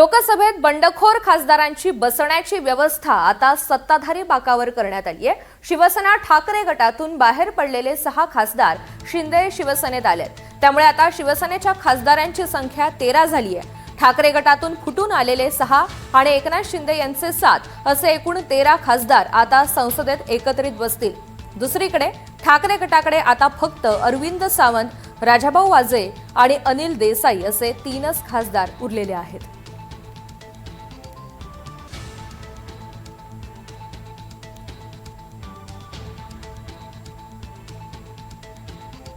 लोकसभेत बंडखोर खासदारांची बसण्याची व्यवस्था आता सत्ताधारी बाकावर करण्यात आली आहे। शिवसेना ठाकरे गटातून बाहेर पडलेले 6 खासदार शिंदे शिवसेनेत आलेत। त्यामुळे आता शिवसेनेच्या खासदारांची संख्या 13 झाली आहे। ठाकरे गटातून फुटून आलेले 6 आणि एकनाथ शिंदे यांचे 7 असे एकूण 13 खासदार आता संसदेत एकत्रित बसतील। दुसरीकडे ठाकरे गटाकडे आता फक्त अरविंद सावंत, राजाभाऊ वाजे आणि अनिल देसाई असे 3च खासदार उरलेले आहेत।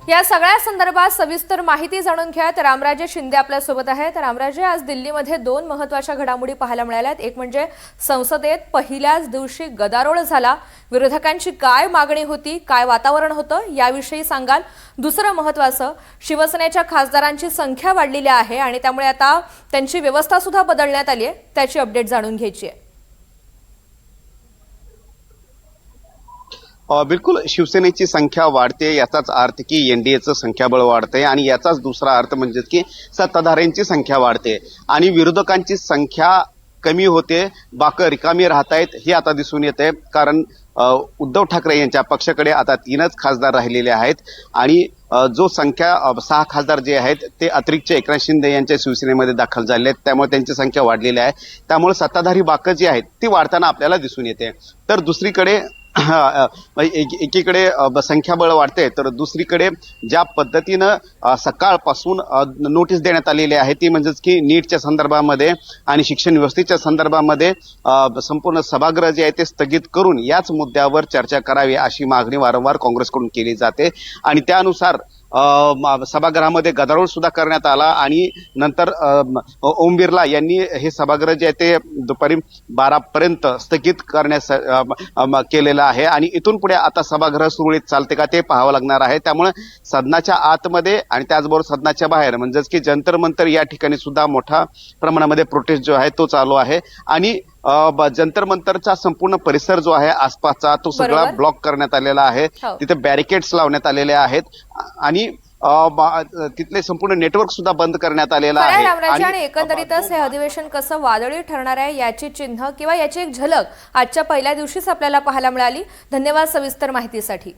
या सगळ्या संदर्भात सविस्तर माहिती जाणून घ्या। तर रामराजे शिंदे आपल्या सोबत आहेत। रामराजे, आज दिल्लीमध्ये 2 महत्त्वाच्या घडामोडी पाहायला मिळाल्यात। एक म्हणजे संसदेत पहिल्याच दिवशी गदारोळ झाला। विरोधकांची काय मागणी होती, काय वातावरण होतं याविषयी सांगाल। दुसरं महत्त्वाचं, शिवसेनेच्या खासदारांची संख्या वाढलेली आहे आणि त्यामुळे आता त्यांची व्यवस्था सुद्धा बदलण्यात आली आहे, त्याची अपडेट जाणून घ्यायची आहे। बिलकुल, शिवसेनेची संख्या वाढते याचाच अर्थ की एनडीएचं संख्याबळ वाढते आणि याचाच दुसरा अर्थ म्हणजे की सत्ताधाऱ्यांची संख्या वाढते आणि विरोधकांची संख्या कमी होते, बाकं रिकामी राहतायत हे आता दिसून येते। कारण उद्धव ठाकरे यांच्या पक्षाकडे आता 3च खासदार राहिलेले आहेत आणि जो संख्या 6 खासदार जे आहेत ते अतिरिक्त एकनाथ शिंदे यांच्या शिवसेनेमध्ये दाखल झाले आहेत, त्यामुळे त्यांची संख्या वाढलेली आहे। त्यामुळे सत्ताधारी बाकं जी आहेत ती वाढताना आपल्याला दिसून येते। तर दुसरीकडे एकीकडे संख्याबळ वाढते, तर दुसरीकडे ज्या पद्धतीनं सकाळपासून नोटीस देण्यात आलेली आहे ती म्हणजेच की नीटच्या संदर्भामध्ये आणि शिक्षण व्यवस्थेच्या संदर्भामध्ये संपूर्ण सभागृह जे आहे ते स्थगित करून याच मुद्द्यावर चर्चा करावी अशी मागणी वारंवार काँग्रेसकडून केली जाते आणि त्यानुसार सभागृहामध्ये गदारोळ सुद्धा करण्यात आला आणि नंतर ओम बिर्ला यांनी हे सभागृह जे आहे ते दुपारी 12 पर्यंत स्थगित करण्यास केलेलं आहे आणि इथून पुढे आता सभागृह सुरळीत चालते का ते पाहावं लागणार आहे। त्यामुळे सदनाच्या आतमध्ये आणि त्याचबरोबर सदनाच्या बाहेर म्हणजेच की जंतर मंतर या ठिकाणी सुद्धा मोठ्या प्रमाणामध्ये प्रोटेस्ट जो आहे तो चालू आहे आणि जंतर मंतरचा संपूर्ण परिसर जो आहे आसपासचा तो सगळा ब्लॉक करण्यात आलेला आहे। तिथे बॅरिकेड्स लावण्यात आलेले आहेत आणि तिथले संपूर्ण नेटवर्क सुद्धा बंद करण्यात आलेला आहे। आणि एकंदरीतच हे अधिवेशन कसं वादळी ठरणार आहे याची चिन्ह किंवा याची एक झलक आजच्या पहिल्या दिवशीच आपल्याला पाहायला मिळाली। धन्यवाद सविस्तर माहितीसाठी।